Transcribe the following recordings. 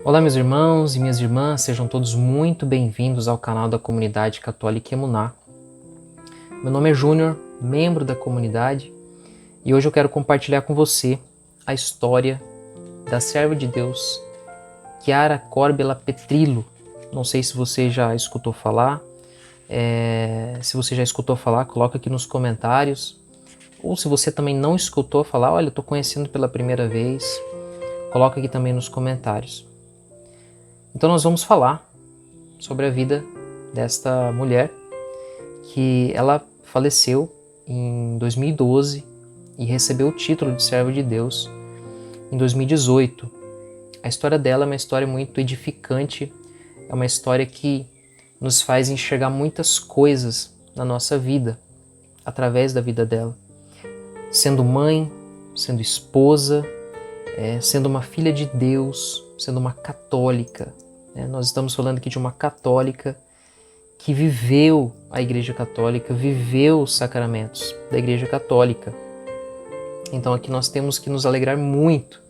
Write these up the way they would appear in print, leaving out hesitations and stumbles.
Olá, meus irmãos e minhas irmãs, sejam todos muito bem-vindos ao canal da Comunidade Católica Emuná. Meu nome é Júnior, membro da comunidade, e hoje eu quero compartilhar com você a história da serva de Deus, Chiara Corbella Petrillo. Não sei se você já escutou falar, se você já escutou falar, coloca aqui nos comentários, ou se você também não escutou falar, olha, eu estou conhecendo pela primeira vez, coloca aqui também nos comentários. Então nós vamos falar sobre a vida desta mulher, que ela faleceu em 2012 e recebeu o título de serva de Deus em 2018. A história dela é uma história muito edificante, é uma história que nos faz enxergar muitas coisas na nossa vida, através da vida dela. Sendo mãe, sendo esposa, sendo uma filha de Deus, sendo uma católica. Nós estamos falando aqui de uma católica que viveu a Igreja Católica, viveu os sacramentos da Igreja Católica. Então aqui nós temos que nos alegrar muito,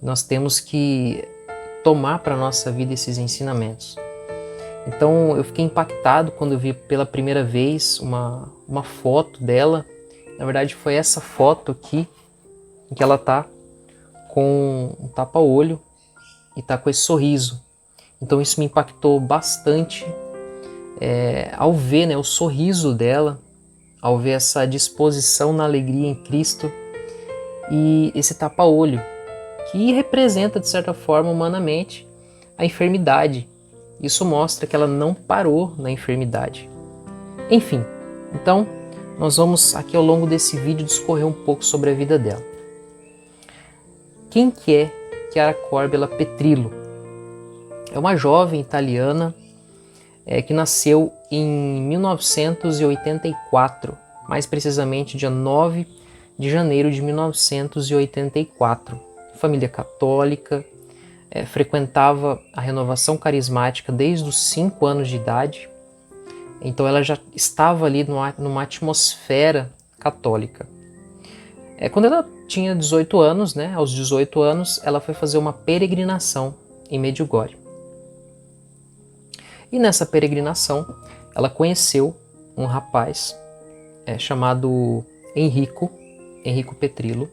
nós temos que tomar para a nossa vida esses ensinamentos. Então eu fiquei impactado quando eu vi pela primeira vez uma foto dela. Na verdade foi essa foto aqui, em que ela está com um tapa-olho e está com esse sorriso. Então isso me impactou bastante ao ver o sorriso dela, ao ver essa disposição na alegria em Cristo e esse tapa-olho, que representa de certa forma humanamente a enfermidade. Isso mostra que ela não parou na enfermidade. Enfim, então nós vamos aqui ao longo desse vídeo discorrer um pouco sobre a vida dela. Quem que é Chiara Corbella Petrillo? É uma jovem italiana que nasceu em 1984, mais precisamente dia 9 de janeiro de 1984. Família católica, frequentava a renovação carismática desde os 5 anos de idade, então ela já estava ali numa atmosfera católica. Quando ela tinha 18 anos, aos 18 anos, ela foi fazer uma peregrinação em Medjugorje. E nessa peregrinação, ela conheceu um rapaz chamado Enrico Petrillo.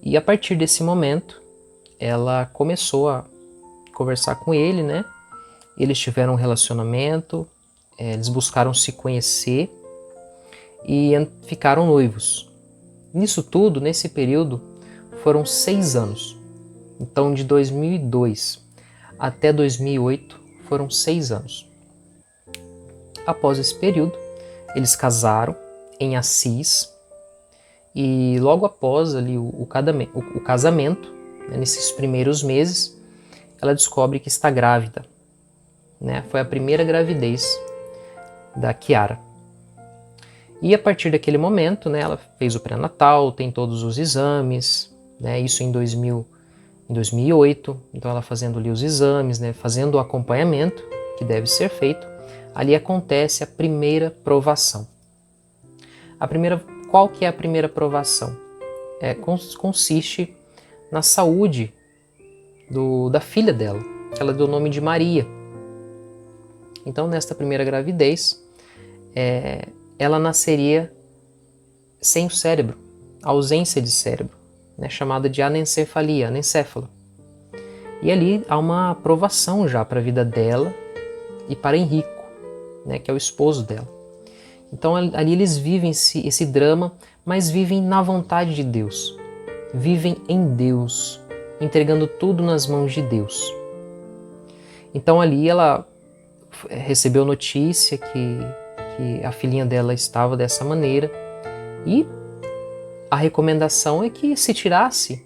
E a partir desse momento, ela começou a conversar com ele, Eles tiveram um relacionamento, eles buscaram se conhecer e ficaram noivos. Nisso tudo, nesse período, foram 6 anos. Então, de 2002 até 2008, foram 6 anos. Após esse período, eles casaram em Assis e logo após ali o casamento, nesses primeiros meses, ela descobre que está grávida. Foi a primeira gravidez da Chiara. E a partir daquele momento, ela fez o pré-natal, tem todos os exames, isso em 2008, então ela fazendo ali os exames, fazendo o acompanhamento que deve ser feito, ali acontece a primeira provação. Qual que é a primeira provação? Consiste na saúde da filha dela, que ela deu o nome de Maria. Então, nesta primeira gravidez, ela nasceria sem o cérebro, ausência de cérebro, chamada de anencefalia, anencéfalo. E ali há uma aprovação já para a vida dela e para Enrico, que é o esposo dela. Então ali eles vivem esse drama, mas vivem na vontade de Deus, vivem em Deus, entregando tudo nas mãos de Deus. Então ali ela recebeu notícia que a filhinha dela estava dessa maneira e a recomendação é que se tirasse,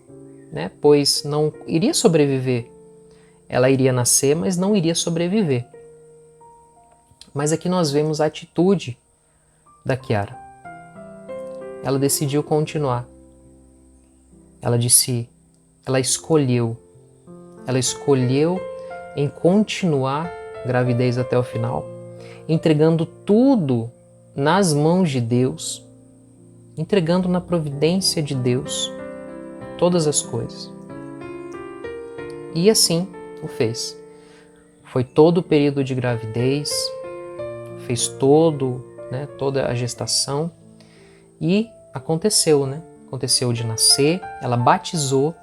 pois não iria sobreviver. Ela iria nascer, mas não iria sobreviver. Mas aqui nós vemos a atitude da Chiara. Ela decidiu continuar. Ela escolheu em continuar a gravidez até o final, entregando tudo nas mãos de Deus, entregando na providência de Deus todas as coisas. E assim O fez. Foi todo o período de gravidez, fez toda a gestação e aconteceu, né? Aconteceu de nascer, ela batizou,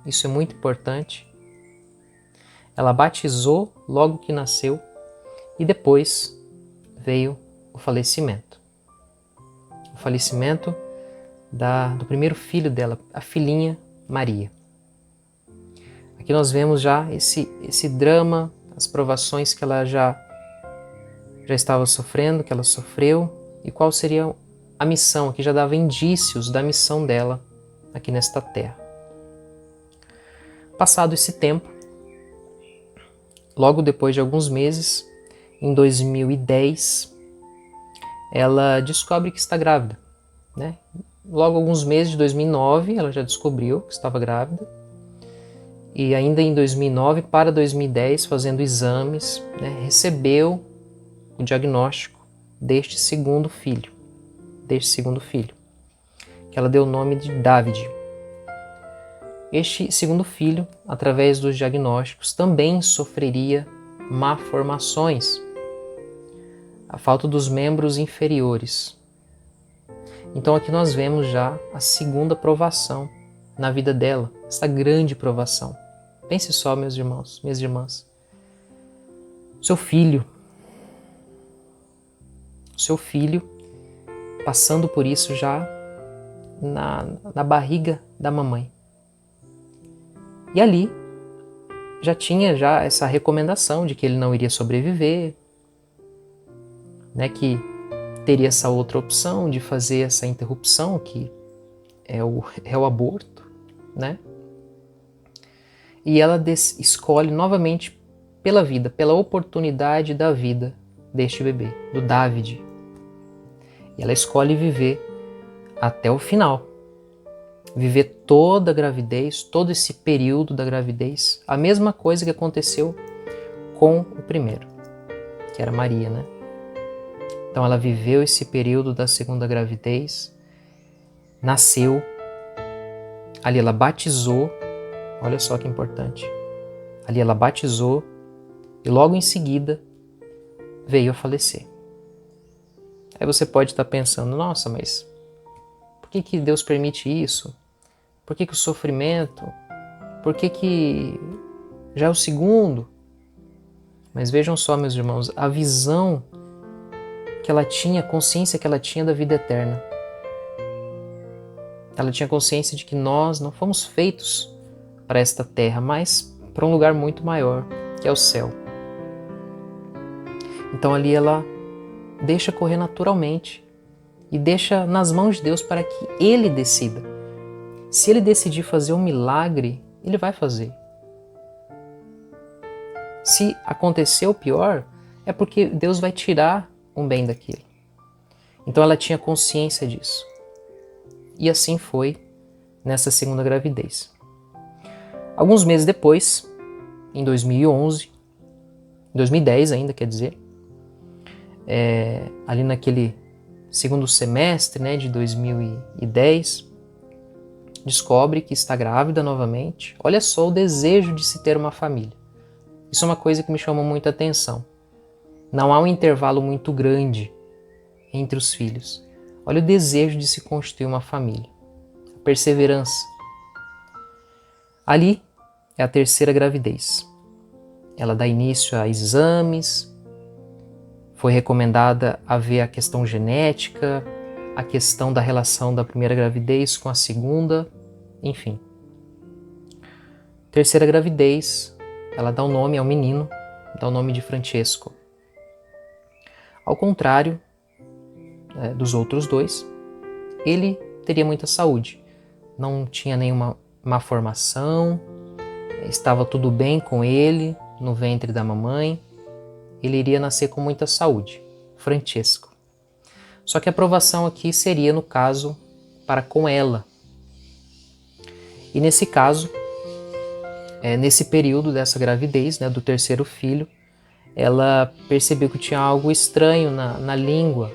isso é muito importante. Ela batizou logo que nasceu e depois veio o falecimento. O falecimento do primeiro filho dela, a filhinha Maria. Aqui nós vemos já esse drama, as provações que ela já estava sofrendo, que ela sofreu, e qual seria a missão, que já dava indícios da missão dela aqui nesta terra. Passado esse tempo, logo depois de alguns meses, em 2010, ela descobre que está grávida, né? Logo alguns meses de 2009, ela já descobriu que estava grávida. E ainda em 2009 para 2010, fazendo exames, né, recebeu o diagnóstico deste segundo filho, que ela deu o nome de David. Este segundo filho, através dos diagnósticos, também sofreria malformações, a falta dos membros inferiores. Então aqui nós vemos já a segunda provação na vida dela, essa grande provação. Pense só, meus irmãos, minhas irmãs. Seu filho passando por isso já na barriga da mamãe. E ali já tinha essa recomendação de que ele não iria sobreviver, né, que teria essa outra opção de fazer essa interrupção, que é o aborto, né? E ela escolhe novamente pela vida, pela oportunidade da vida deste bebê, do David. E ela escolhe viver até o final. Viver toda a gravidez, todo esse período da gravidez, a mesma coisa que aconteceu com o primeiro, que era Maria, né? Então ela viveu esse período da segunda gravidez, nasceu, ali ela batizou, olha só que importante, ali ela batizou e logo em seguida veio a falecer. Aí você pode estar pensando, nossa, mas por que Deus permite isso? Por que o sofrimento? Por que já é o segundo? Mas vejam só, meus irmãos, a visão que ela tinha, a consciência que ela tinha da vida eterna. Ela tinha consciência de que nós não fomos feitos para esta terra, mas para um lugar muito maior, que é o céu. Então ali ela deixa correr naturalmente e deixa nas mãos de Deus para que Ele decida. Se Ele decidir fazer um milagre, Ele vai fazer. Se acontecer o pior, é porque Deus vai tirar um bem daquilo. Então ela tinha consciência disso. E assim foi nessa segunda gravidez. Alguns meses depois, em 2011, 2010 ainda, quer dizer, ali naquele segundo semestre, né, de 2010, descobre que está grávida novamente. Olha só o desejo de se ter uma família. Isso é uma coisa que me chamou muita atenção. Não há um intervalo muito grande entre os filhos. Olha o desejo de se constituir uma família. A perseverança. Ali é a terceira gravidez. Ela dá início a exames, foi recomendada a ver a questão genética, a questão da relação da primeira gravidez com a segunda, enfim. Terceira gravidez, ela dá o nome ao menino, dá o nome de Francesco. Ao contrário dos outros dois, ele teria muita saúde, não tinha nenhuma má formação, estava tudo bem com ele no ventre da mamãe, ele iria nascer com muita saúde, Francesco. Só que a aprovação aqui seria, no caso, para com ela. E nesse caso, nesse período dessa gravidez, né, do terceiro filho, ela percebeu que tinha algo estranho na língua.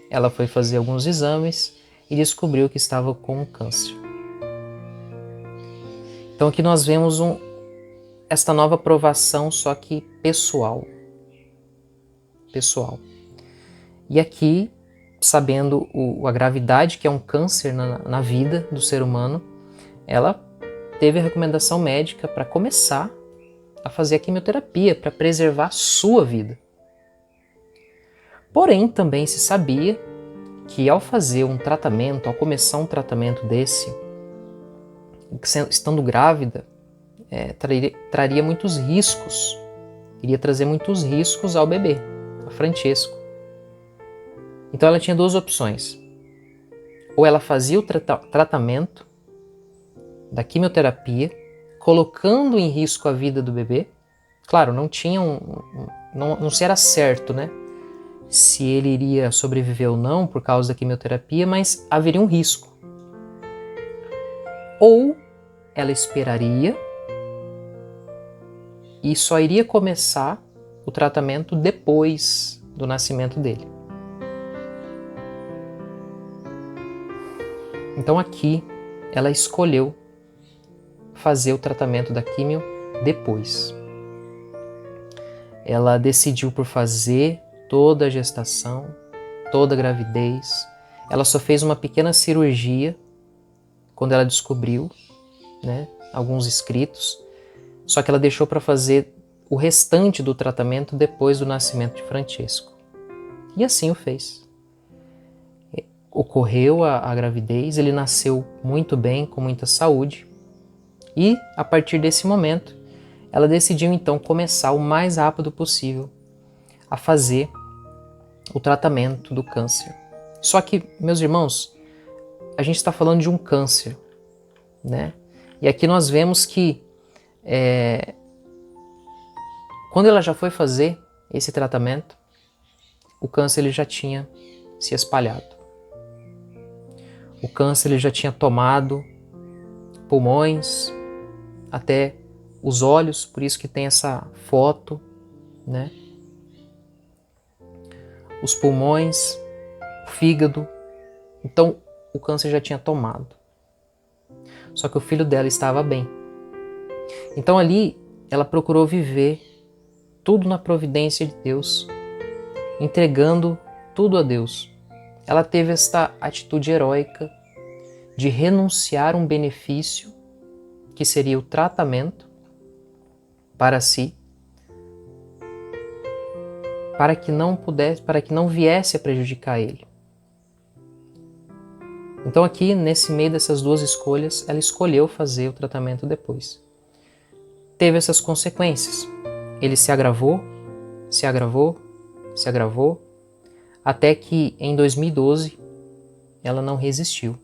Ela foi fazer alguns exames e descobriu que estava com um câncer. Então aqui nós vemos esta nova provação, só que pessoal. E aqui, sabendo a gravidade que é um câncer na vida do ser humano, ela teve a recomendação médica para começar a fazer a quimioterapia, para preservar a sua vida. Porém, também se sabia que ao fazer um tratamento, ao começar um tratamento desse, estando grávida, traria muitos riscos, iria trazer muitos riscos ao bebê, a Francesco. Então ela tinha duas opções. Ou ela fazia o tratamento da quimioterapia, colocando em risco a vida do bebê. Claro, não se era certo, né? Se ele iria sobreviver ou não por causa da quimioterapia, mas haveria um risco. Ou ela esperaria e só iria começar o tratamento depois do nascimento dele. Então aqui ela escolheu fazer o tratamento da quimio depois. Ela decidiu por fazer toda a gestação, toda a gravidez. Ela só fez uma pequena cirurgia quando ela descobriu, né, alguns escritos, só que ela deixou para fazer o restante do tratamento depois do nascimento de Francesco. E assim o fez. Ocorreu a gravidez, ele nasceu muito bem, com muita saúde, e a partir desse momento ela decidiu então começar o mais rápido possível a fazer o tratamento do câncer. Só que, meus irmãos, a gente está falando de um câncer, né? E aqui nós vemos que quando ela já foi fazer esse tratamento, o câncer ele já tinha se espalhado. O câncer ele já tinha tomado pulmões, até os olhos, por isso que tem essa foto, né? Os pulmões, o fígado. Então, o câncer já tinha tomado. Só que o filho dela estava bem. Então ali, ela procurou viver tudo na providência de Deus, entregando tudo a Deus. Ela teve esta atitude heróica de renunciar um benefício, que seria o tratamento, para si, para que não viesse a prejudicar ele. Então aqui, nesse meio dessas duas escolhas, ela escolheu fazer o tratamento depois. Teve essas consequências. Ele se agravou, até que em 2012 ela não resistiu.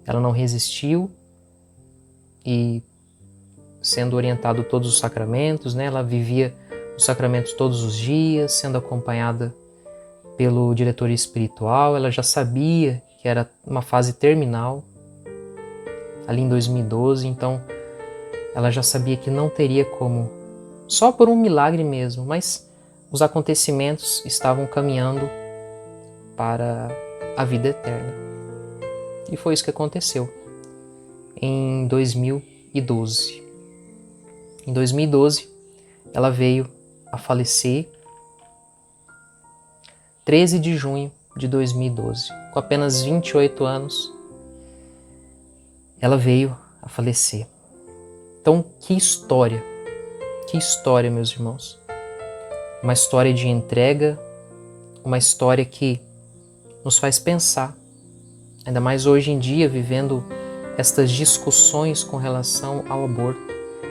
Ela não resistiu e, sendo orientado todos os sacramentos, né, ela vivia os sacramentos todos os dias, sendo acompanhada pelo diretor espiritual. Ela já sabia que era uma fase terminal, ali em 2012, então ela já sabia que não teria como, só por um milagre mesmo, mas os acontecimentos estavam caminhando para a vida eterna. E foi isso que aconteceu em 2012. Em 2012, ela veio a falecer 13 de junho de 2012. Com apenas 28 anos, ela veio a falecer. Então, que história, meus irmãos. Uma história de entrega, uma história que nos faz pensar, ainda mais hoje em dia, vivendo estas discussões com relação ao aborto.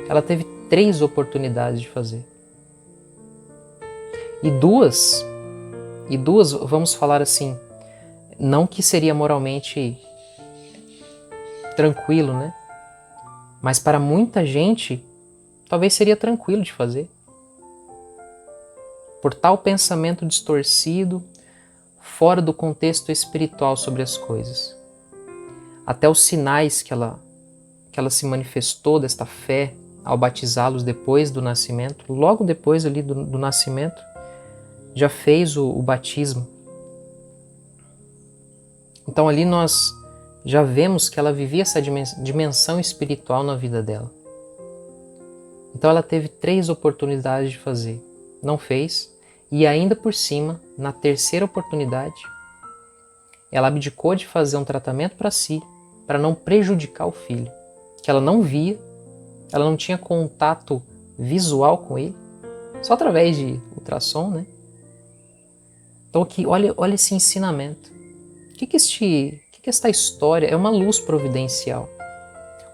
Ela teve 3 oportunidades de fazer. E duas, vamos falar assim, não que seria moralmente tranquilo, né? Mas para muita gente, talvez seria tranquilo de fazer. Por tal pensamento distorcido, fora do contexto espiritual sobre as coisas. Até os sinais que ela se manifestou desta fé ao batizá-los depois do nascimento, logo depois ali do nascimento, já fez o batismo. Então ali nós já vemos que ela vivia essa dimensão espiritual na vida dela. Então ela teve 3 oportunidades de fazer, não fez, e ainda por cima, na terceira oportunidade, ela abdicou de fazer um tratamento para si, para não prejudicar o filho, que ela não via, ela não tinha contato visual com ele, só através de ultrassom, né? Então aqui, olha esse ensinamento. O que esta história é uma luz providencial?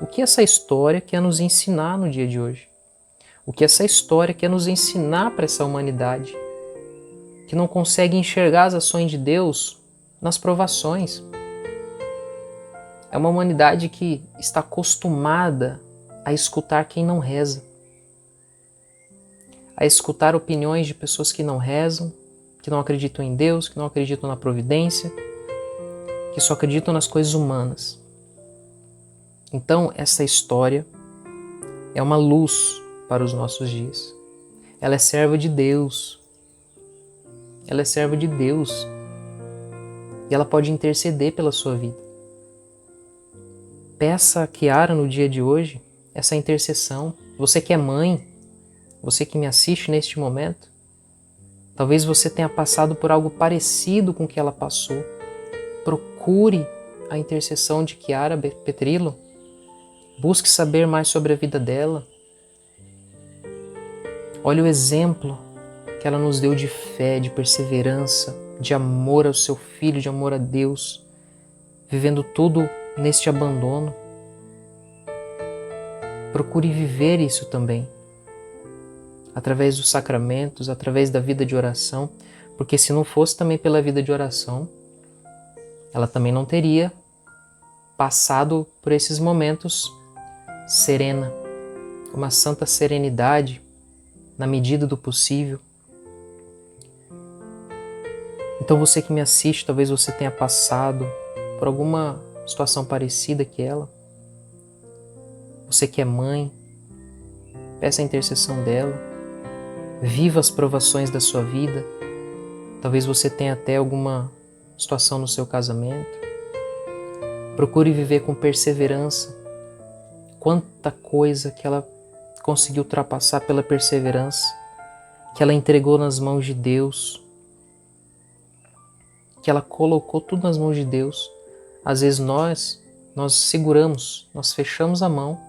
O que essa história quer nos ensinar no dia de hoje? O que essa história quer nos ensinar para essa humanidade que não consegue enxergar as ações de Deus nas provações? É uma humanidade que está acostumada a escutar quem não reza, a escutar opiniões de pessoas que não rezam, que não acreditam em Deus, que não acreditam na providência, que só acreditam nas coisas humanas. Então, essa história é uma luz para os nossos dias. Ela é serva de Deus. Ela é serva de Deus. E ela pode interceder pela sua vida. Peça a Kiara no dia de hoje essa intercessão. Você que é mãe, você que me assiste neste momento, talvez você tenha passado por algo parecido com o que ela passou. Procure a intercessão de Kiara Petrillo. Busque saber mais sobre a vida dela. Olha o exemplo que ela nos deu de fé, de perseverança, de amor ao seu filho, de amor a Deus, vivendo tudo neste abandono. Procure viver isso também, através dos sacramentos, através da vida de oração, porque se não fosse também pela vida de oração, ela também não teria passado por esses momentos serena, uma santa serenidade na medida do possível. Então você que me assiste, talvez você tenha passado por alguma situação parecida que ela. Você que é mãe, peça a intercessão dela. Viva as provações da sua vida. Talvez você tenha até alguma situação no seu casamento. Procure viver com perseverança. Quanta coisa que ela conseguiu ultrapassar pela perseverança, que ela entregou nas mãos de Deus, que ela colocou tudo nas mãos de Deus. Às vezes nós seguramos, nós fechamos a mão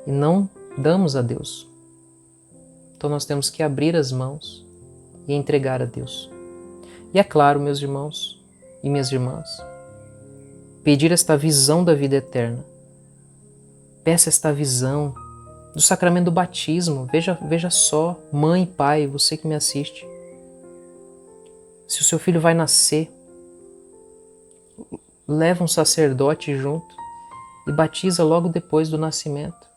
e não damos a Deus. Então nós temos que abrir as mãos e entregar a Deus. E é claro, meus irmãos e minhas irmãs, pedir esta visão da vida eterna. Peça esta visão do sacramento do batismo. Veja só, mãe e pai, você que me assiste. Se o seu filho vai nascer, leva um sacerdote junto e batiza logo depois do nascimento.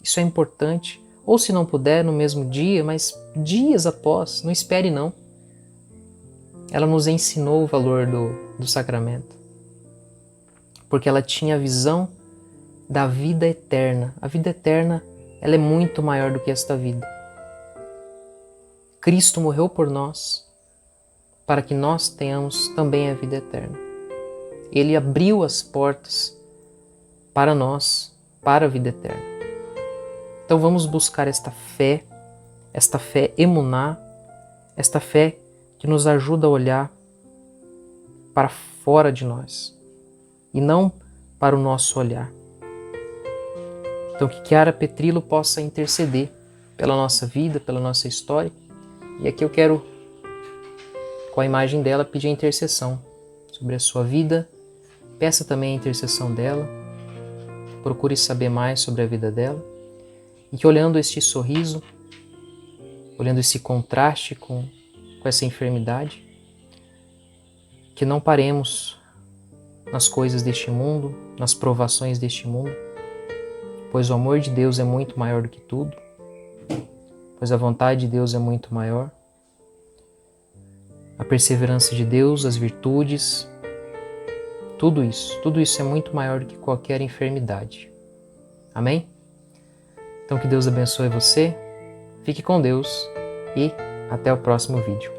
Isso é importante. Ou se não puder, no mesmo dia, mas dias após, não espere não. Ela nos ensinou o valor do sacramento, porque ela tinha a visão da vida eterna. A vida eterna, ela é muito maior do que esta vida. Cristo morreu por nós, para que nós tenhamos também a vida eterna. Ele abriu as portas para nós, para a vida eterna. Então vamos buscar esta fé emuná, esta fé que nos ajuda a olhar para fora de nós e não para o nosso olhar. Então que Kiara Petrillo possa interceder pela nossa vida, pela nossa história. E aqui eu quero, com a imagem dela, pedir a intercessão sobre a sua vida. Peça também a intercessão dela. Procure saber mais sobre a vida dela. E que olhando este sorriso, olhando esse contraste com essa enfermidade, que não paremos nas coisas deste mundo, nas provações deste mundo, pois o amor de Deus é muito maior do que tudo, pois a vontade de Deus é muito maior, a perseverança de Deus, as virtudes, tudo isso é muito maior do que qualquer enfermidade. Amém? Então que Deus abençoe você, fique com Deus e até o próximo vídeo.